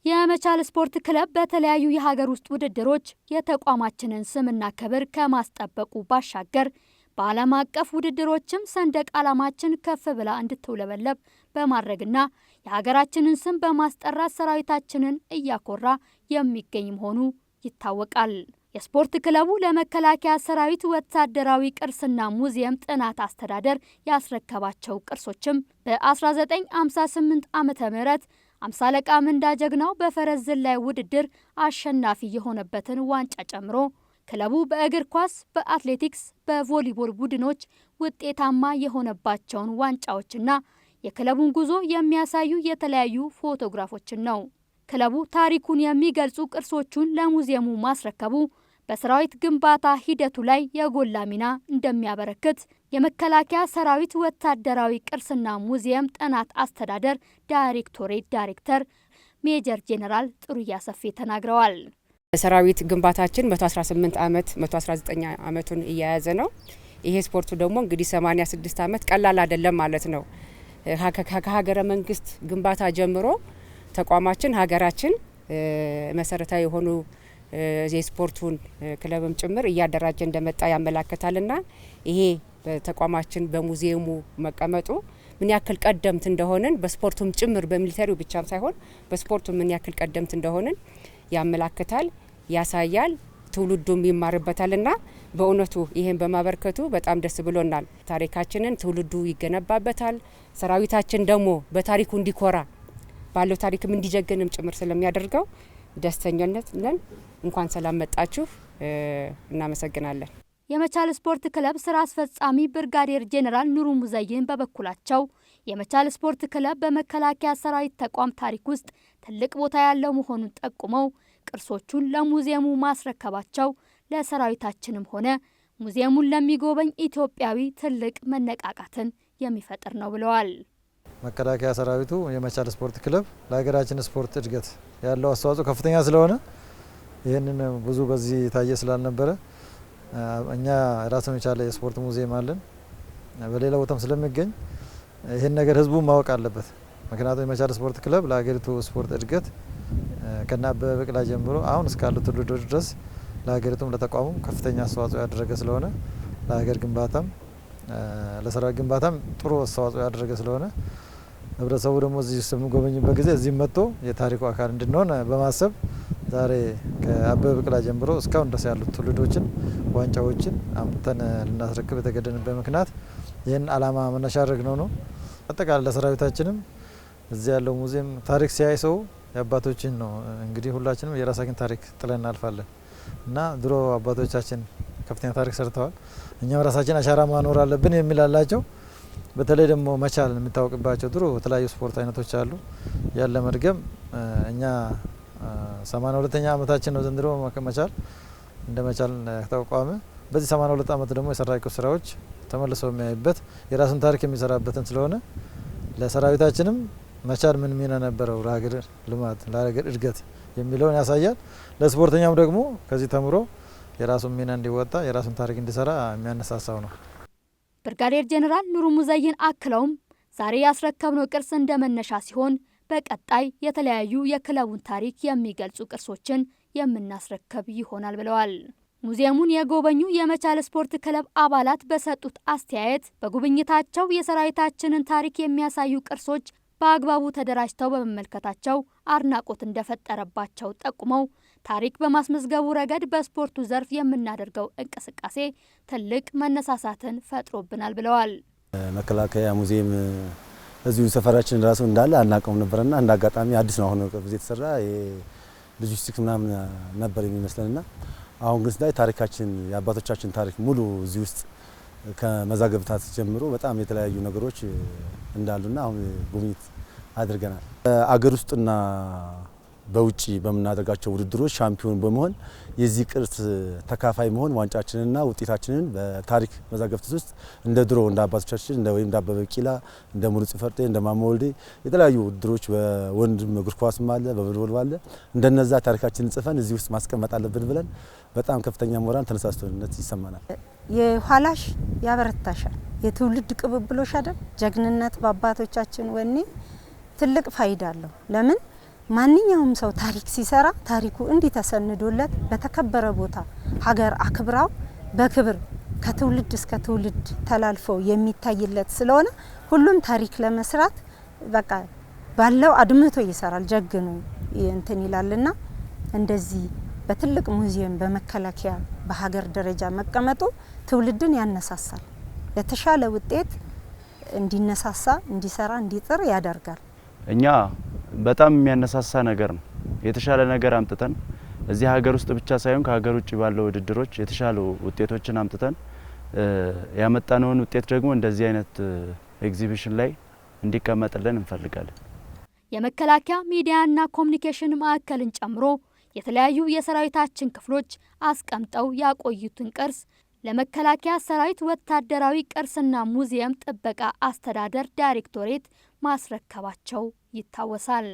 የመቻል ስፖርት ክለብ በተለያዩ የሀገር ውስጥ ውድድሮች የተቋማችንን ስምና ክብር ከማስጠበቁ ባሻገር በዓለም አቀፍ ውድድሮችም ሰንደቅ ዓላማችን ከፍ ብላ እንድትውለበለብ በማድረግና የሀገራችንን ስም በማስጠራት ሰራዊታችንን እያኮራ የሚገኝ መሆኑ ይታወቃል። የስፖርት ክለቡ ለመከላከያ ሰራዊት ወታደራዊ ቅርስና ሙዚየም ጥናት አስተዳደር ያስረከባቸው ቅርሶችም በ1958 ዓ.ም 50 አለቃ ምንዳ ጀግናው በፈረስ ዝላይ ውድድር አሸናፊ የሆነበትን ዋንጫ ጨምሮ ክለቡ በእግር ኳስ፣ በአትሌቲክስ፣ በቮሊቦል ቡድኖች ውጤታማ የሆነባቸውን ዋንጫዎችና የክለቡን ጉዞ የሚያሳዩ የተለያዩ ፎቶግራፎችን ነው። ክለቡ ታሪኩን የሚገልጹ ቅርሶቹን ለሙዚየሙ ማስረከቡ በሰራዊት ግንባታ ሂደቱ ላይ የጎላ ሚና እንደሚያበረክት የመከላከያ ሰራዊት ወታደራዊ ቅርስና ሙዚየም ጥናት አስተዳደር ዳይሬክቶሬት ዳይሬክተር ሜጀር ጄኔራል ጥሩያ ሰፌ ተናግረዋል። ሰራዊት ግንባታችን 118 ዓመት 119 ዓመቱን እያያዘ ነው። ይሄ ስፖርቱ ደግሞ እንግዲህ 86 ዓመት ቀላል አይደለም ማለት ነው። ከሀገረ መንግስት ግንባታ ጀምሮ ተቋማችን ሀገራችን መሰረታዊ የሆኑ የስፖርቱን ክለብም ጭምር እያደራጀ እንደመጣ ያመላክታልና ይሄ በተቋማችን በሙዚየሙ መቀመጡ ምን ያክል ቀደምት እንደሆነን በስፖርቱም ጭምር በሚሊተሪው ብቻም ሳይሆን በስፖርቱ ምን ያክል ቀደምት እንደሆነን ያመላክታል፣ ያሳያል፣ ትውልዱም ይማርበታልና በእውነቱ ይሄን በማበርከቱ በጣም ደስ ብሎናል። ታሪካችንን ትውልዱ ይገነባበታል። ሰራዊታችን ደግሞ በታሪኩ እንዲኮራ ባለው ታሪክም እንዲጀገንም ጭምር ስለሚያደርገው ደስተኛነት ነን። እንኳን ሰላም መጣችሁ፣ እናመሰግናለን። የመቻል ስፖርት ክለብ ስራ አስፈጻሚ ብርጋዴር ጄኔራል ኑሩ ሙዘይን በበኩላቸው የመቻል ስፖርት ክለብ በመከላከያ ሰራዊት ተቋም ታሪክ ውስጥ ትልቅ ቦታ ያለው መሆኑን ጠቁመው ቅርሶቹን ለሙዚየሙ ማስረከባቸው ለሰራዊታችንም ሆነ ሙዚየሙን ለሚጎበኝ ኢትዮጵያዊ ትልቅ መነቃቃትን የሚፈጥር ነው ብለዋል። መከላከያ ሰራዊቱ የመቻል ስፖርት ክለብ ለሀገራችን ስፖርት እድገት ያለው አስተዋጽኦ ከፍተኛ ስለሆነ ይህንን ብዙ በዚህ ታየ ስላልነበረ እኛ ራሱን የቻለ የስፖርት ሙዚየም አለን። በሌላ ቦታም ስለሚገኝ ይህን ነገር ህዝቡ ማወቅ አለበት። ምክንያቱም የመቻል ስፖርት ክለብ ለሀገሪቱ ስፖርት እድገት ከና አበበ ቢቂላ ጀምሮ አሁን እስካሉ ትውልዶች ድረስ ለሀገሪቱም ለተቋሙም ከፍተኛ አስተዋጽኦ ያደረገ ስለሆነ ለሀገር ግንባታም ለሰራዊት ግንባታም ጥሩ አስተዋጽኦ ያደረገ ስለሆነ ህብረተሰቡ ደግሞ እዚህ በሚጎበኝበት ጊዜ እዚህ መጥቶ የታሪኩ አካል እንድንሆን በማሰብ ዛሬ ከአበበ ቢቂላ ጀምሮ እስካሁን ድረስ ያሉት ትውልዶችን ዋንጫዎችን አምጥተን ልናስረክብ የተገደንበት ምክንያት ይህን አላማ መነሻ አድርገን ነው። አጠቃላይ ለሰራዊታችንም እዚህ ያለው ሙዚየም ታሪክ ሲያይ ሰው የአባቶችን ነው። እንግዲህ ሁላችንም የራሳችን ታሪክ ጥለን እናልፋለን እና ድሮ አባቶቻችን ከፍተኛ ታሪክ ሰርተዋል። እኛም ራሳችን አሻራ ማኖር አለብን የሚል አላቸው። በተለይ ደግሞ መቻል የሚታወቅባቸው ድሮ የተለያዩ ስፖርት አይነቶች አሉ። ያለ መድገም እኛ 82ኛ ዓመታችን ነው ዘንድሮ መቻል እንደ መቻል ተቋቋመ። በዚህ 82 ዓመት ደግሞ የሰራዊት ስራዎች ተመልሰው የሚያይበት የራሱን ታሪክ የሚሰራበትን ስለሆነ ለሰራዊታችንም መቻል ምን ሚና ነበረው ለሀገር ልማት ለሀገር እድገት የሚለውን ያሳያል። ለስፖርተኛም ደግሞ ከዚህ ተምሮ የራሱን ሚና እንዲወጣ የራሱን ታሪክ እንዲሰራ የሚያነሳሳው ነው። ብርጋዴር ጄኔራል ኑሩ ሙዘይን አክለውም ዛሬ ያስረከብነው ቅርስ እንደመነሻ ሲሆን በቀጣይ የተለያዩ የክለቡን ታሪክ የሚገልጹ ቅርሶችን የምናስረከብ ይሆናል ብለዋል። ሙዚየሙን የጎበኙ የመቻል ስፖርት ክለብ አባላት በሰጡት አስተያየት በጉብኝታቸው የሰራዊታችንን ታሪክ የሚያሳዩ ቅርሶች በአግባቡ ተደራጅተው በመመልከታቸው አድናቆት እንደፈጠረባቸው ጠቁመው ታሪክ በማስመዝገቡ ረገድ በስፖርቱ ዘርፍ የምናደርገው እንቅስቃሴ ትልቅ መነሳሳትን ፈጥሮብናል ብለዋል። መከላከያ ሙዚየም እዚሁ ሰፈራችን ራሱ እንዳለ አናውቀውም ነበርና እንደ አጋጣሚ አዲስ ነው አሁን ጊዜ የተሰራ ሎጂስቲክስ ምናምን ነበር የሚመስለንና አሁን ግን ስታይ ታሪካችን የአባቶቻችን ታሪክ ሙሉ እዚህ ውስጥ ከመዛገብታት ጀምሮ በጣም የተለያዩ ነገሮች እንዳሉና አሁን ጉብኝት አድርገናል። አገር ውስጥና በውጪ በመናደርጋቸው ውድድሮች ሻምፒዮን በመሆን የዚህ ቅርስ ተካፋይ መሆን ዋንጫችንንና ውጤታችንን በታሪክ መዛግብት ውስጥ እንደ ድሮ እንደ አባቶቻችን እንደ ወይም እንደ አበበ ቢቂላ እንደ ሙሉጽ ፈርጤ እንደ ማሞ ወልዴ የተለያዩ ውድድሮች በወንድም እግር ኳስም አለ በቮሊቦል አለ እንደነዛ ታሪካችንን ጽፈን እዚህ ውስጥ ማስቀመጥ አለብን ብለን በጣም ከፍተኛ ሞራል ተነሳስቶነት ይሰማናል። የኋላሽ ያበረታሻል። የትውልድ ቅብብሎሽ አይደል? ጀግንነት በአባቶቻችን ወኔ ትልቅ ፋይዳ አለው። ለምን ማንኛውም ሰው ታሪክ ሲሰራ ታሪኩ እንዲህ ተሰንዶለት በተከበረ ቦታ ሀገር አክብራው በክብር ከትውልድ እስከ ትውልድ ተላልፎ የሚታይለት ስለሆነ ሁሉም ታሪክ ለመስራት በቃ ባለው አድምቶ ይሰራል ጀግኑ እንትን ይላልና እንደዚህ በትልቅ ሙዚየም በመከላከያ በሀገር ደረጃ መቀመጡ ትውልድን ያነሳሳል ለተሻለ ውጤት እንዲነሳሳ እንዲሰራ እንዲጥር ያደርጋል። እኛ በጣም የሚያነሳሳ ነገር ነው። የተሻለ ነገር አምጥተን እዚህ ሀገር ውስጥ ብቻ ሳይሆን ከሀገር ውጭ ባለው ውድድሮች የተሻሉ ውጤቶችን አምጥተን ያመጣነውን ውጤት ደግሞ እንደዚህ አይነት ኤግዚቢሽን ላይ እንዲቀመጥልን እንፈልጋለን። የመከላከያ ሚዲያና ኮሙኒኬሽን ማዕከልን ጨምሮ የተለያዩ የሰራዊታችን ክፍሎች አስቀምጠው ያቆዩትን ቅርስ ለመከላከያ ሰራዊት ወታደራዊ ቅርስና ሙዚየም ጥበቃ አስተዳደር ዳይሬክቶሬት ማስረከባቸው ይታወሳል።